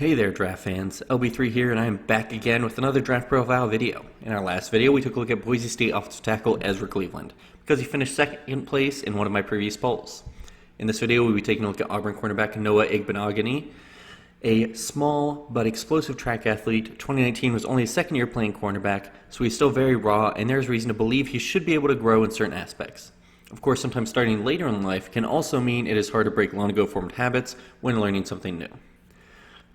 Hey there draft fans, LB3 here, and I am back again with another draft profile video. In our last video, we took a look at Boise State offensive tackle Ezra Cleveland, because he finished second place in one of my previous polls. In this video, we'll be taking a look at Auburn cornerback Noah Igbinoghene, a small but explosive track athlete. 2019 was only his second year playing cornerback, so he's still very raw, and there's reason to believe he should be able to grow in certain aspects. Of course, sometimes starting later in life can also mean it is hard to break long ago formed habits when learning something new.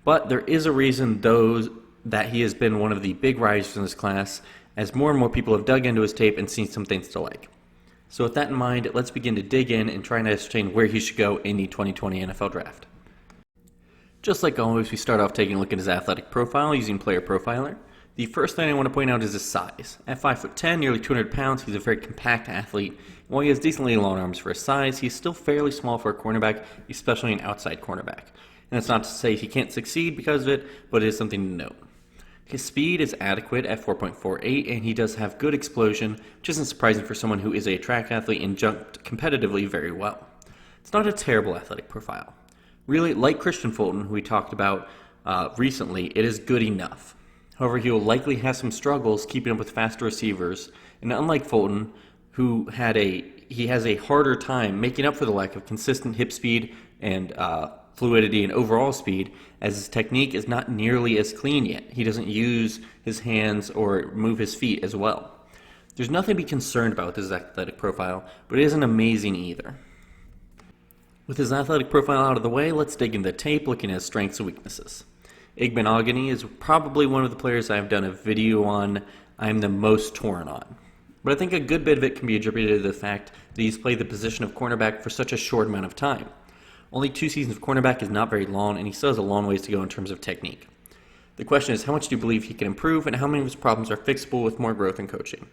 But there is a reason, though, that he has been one of the big risers in this class, as more and more people have dug into his tape and seen some things to like. So with that in mind, let's begin to dig in and try and ascertain where he should go in the 2020 NFL Draft. Just like always, we start off taking a look at his athletic profile using Player Profiler. The first thing I want to point out is his size. At 5'10", nearly 200 pounds, he's a very compact athlete. While he has decently long arms for his size, he's still fairly small for a cornerback, especially an outside cornerback. And that's not to say he can't succeed because of it, but it is something to note. His speed is adequate at 4.48, and he does have good explosion, which isn't surprising for someone who is a track athlete and jumped competitively very well. It's not a terrible athletic profile. Really, like Christian Fulton, who we talked about recently, it is good enough. However, he will likely have some struggles keeping up with faster receivers, and unlike Fulton, who he has a harder time making up for the lack of consistent hip speed and fluidity and overall speed, as his technique is not nearly as clean yet. He doesn't use his hands or move his feet as well. There's nothing to be concerned about with his athletic profile, but it isn't amazing either. With his athletic profile out of the way, let's dig into the tape looking at his strengths and weaknesses. Igbinoghene is probably one of the players I've done a video on I'm the most torn on. But I think a good bit of it can be attributed to the fact that he's played the position of cornerback for such a short amount of time. Only 2 seasons of cornerback is not very long, and he still has a long ways to go in terms of technique. The question is, how much do you believe he can improve, and how many of his problems are fixable with more growth and coaching?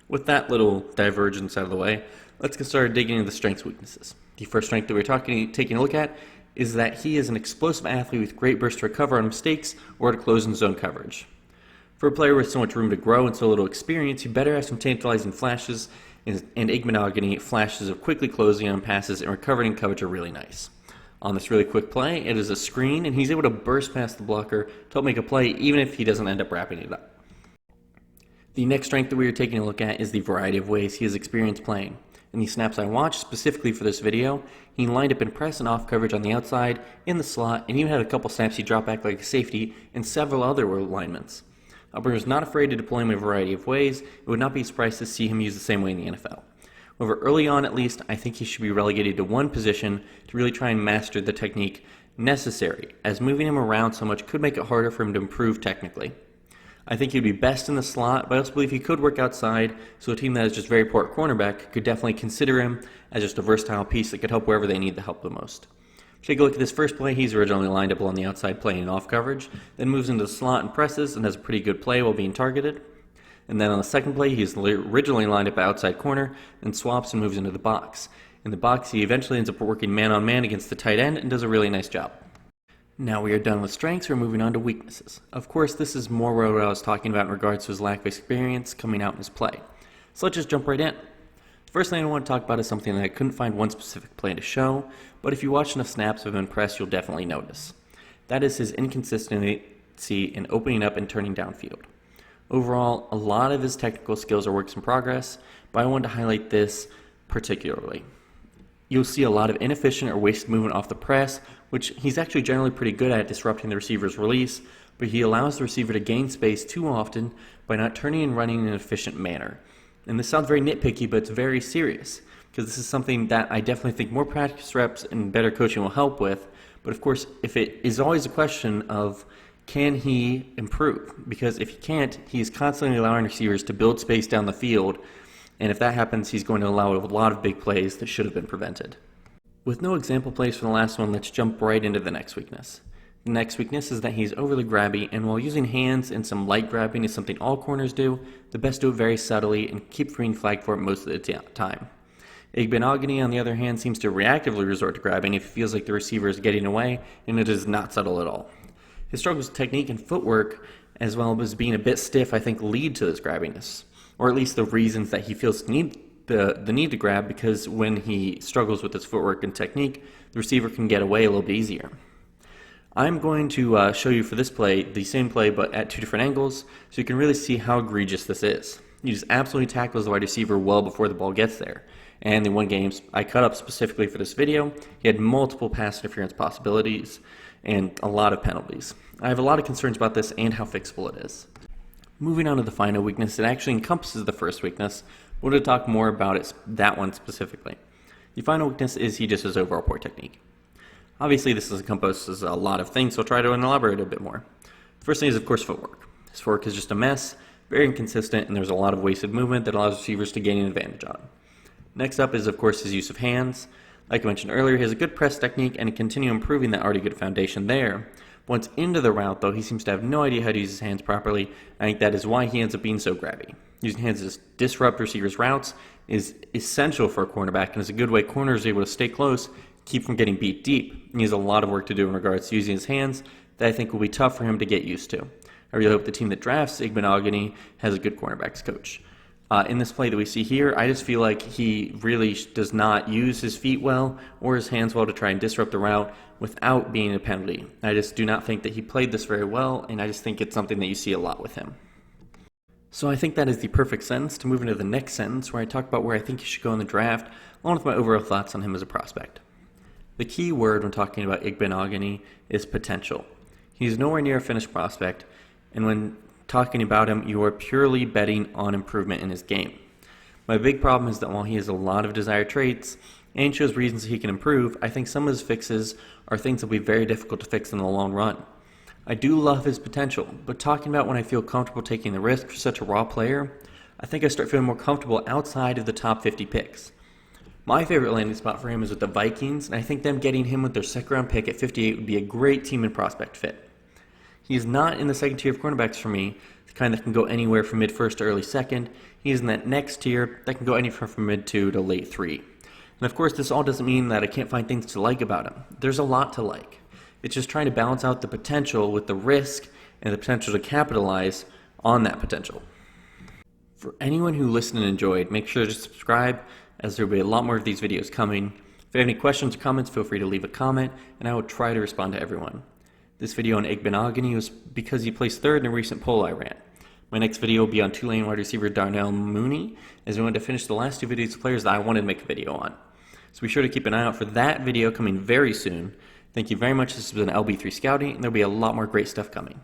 With that little divergence out of the way, let's get started digging into the strengths and weaknesses. The first strength that we're taking a look at is that he is an explosive athlete with great burst to recover on mistakes or to close in zone coverage. For a player with so much room to grow and so little experience, you better have some tantalizing flashes, and Igbinoghene flashes of quickly closing on passes and recovering in coverage are really nice. On this really quick play, it is a screen, and he's able to burst past the blocker to help make a play even if he doesn't end up wrapping it up. The next strength that we are taking a look at is the variety of ways he has experience playing. In the snaps I watched specifically for this video, he lined up in press and off coverage on the outside, in the slot, and even had a couple snaps he dropped back like a safety, and several other alignments. Auburn is not afraid to deploy him in a variety of ways. It would not be surprised to see him used the same way in the NFL. However, early on at least, I think he should be relegated to one position to really try and master the technique necessary, as moving him around so much could make it harder for him to improve technically. I think he'd be best in the slot, but I also believe he could work outside, so a team that is just very poor at cornerback could definitely consider him as just a versatile piece that could help wherever they need the help the most. Take a look at this first play. He's originally lined up along the outside playing off coverage, then moves into the slot and presses and has a pretty good play while being targeted. And then on the second play, he's originally lined up outside corner, then swaps and moves into the box. In the box, he eventually ends up working man-on-man against the tight end and does a really nice job. Now we are done with strengths, we're moving on to weaknesses. Of course, this is more what I was talking about in regards to his lack of experience coming out in his play. So let's just jump right in. First thing I want to talk about is something that I couldn't find one specific play to show, but if you watch enough snaps of him in press, you'll definitely notice. That is his inconsistency in opening up and turning downfield. Overall, a lot of his technical skills are works in progress, but I wanted to highlight this particularly. You'll see a lot of inefficient or wasted movement off the press, which he's actually generally pretty good at disrupting the receiver's release, but he allows the receiver to gain space too often by not turning and running in an efficient manner. And this sounds very nitpicky, but it's very serious, because this is something that I definitely think more practice reps and better coaching will help with. But of course, if it is always a question of can he improve? Because if he can't, he's constantly allowing receivers to build space down the field, and if that happens, he's going to allow a lot of big plays that should have been prevented. With no example plays for the last one, let's jump right into the next weakness. The next weakness is that he's overly grabby, and while using hands and some light grabbing is something all corners do, the best do it very subtly and keep green flag for it most of the time. Igbinoghene, on the other hand, seems to reactively resort to grabbing if he feels like the receiver is getting away, and it is not subtle at all. His struggles with technique and footwork, as well as being a bit stiff, I think lead to this grabbiness, or at least the reasons that he feels the need to grab, because when he struggles with his footwork and technique, the receiver can get away a little bit easier. I'm going to show you for this play the same play but at 2 different angles so you can really see how egregious this is. He just absolutely tackles the wide receiver well before the ball gets there. And in one game I cut up specifically for this video, he had multiple pass interference possibilities and a lot of penalties. I have a lot of concerns about this and how fixable it is. Moving on to the final weakness, it actually encompasses the first weakness. We're going to talk more about that one specifically. The final weakness is he just has overall poor technique. Obviously, this encompasses a lot of things, so I'll try to elaborate a bit more. The first thing is, of course, footwork. His footwork is just a mess, very inconsistent, and there's a lot of wasted movement that allows receivers to gain an advantage on. Next up is, of course, his use of hands. Like I mentioned earlier, he has a good press technique and continue improving that already good foundation there. Once into the route, though, he seems to have no idea how to use his hands properly. I think that is why he ends up being so grabby. Using hands to disrupt receivers' routes is essential for a cornerback and is a good way corners are able to stay close, keep from getting beat deep. He has a lot of work to do in regards to using his hands that I think will be tough for him to get used to. I really hope the team that drafts Igbinoghene has a good cornerbacks coach. In this play that we see here, I just feel like he really does not use his feet well or his hands well to try and disrupt the route without being a penalty. I just do not think that he played this very well, and I just think it's something that you see a lot with him. So I think that is the perfect sentence to move into the next sentence where I talk about where I think he should go in the draft, along with my overall thoughts on him as a prospect. The key word when talking about Igbinoghene is potential. He's nowhere near a finished prospect, and when talking about him, you are purely betting on improvement in his game. My big problem is that while he has a lot of desired traits and shows reasons he can improve, I think some of his fixes are things that will be very difficult to fix in the long run. I do love his potential, but talking about when I feel comfortable taking the risk for such a raw player, I think I start feeling more comfortable outside of the top 50 picks. My favorite landing spot for him is with the Vikings, and I think them getting him with their second round pick at 58 would be a great team and prospect fit. He's not in the second tier of cornerbacks for me, the kind that can go anywhere from mid-first to early second. He's in that next tier that can go anywhere from mid-2 to late 3. And of course, this all doesn't mean that I can't find things to like about him. There's a lot to like. It's just trying to balance out the potential with the risk and the potential to capitalize on that potential. For anyone who listened and enjoyed, make sure to subscribe, as there will be a lot more of these videos coming. If you have any questions or comments, feel free to leave a comment, and I will try to respond to everyone. This video on Igbinoghene was because he placed third in a recent poll I ran. My next video will be on Tulane wide receiver Darnell Mooney, as we wanted to finish the last 2 videos of players that I wanted to make a video on. So be sure to keep an eye out for that video coming very soon. Thank you very much. This has been LB3 Scouting, and there'll be a lot more great stuff coming.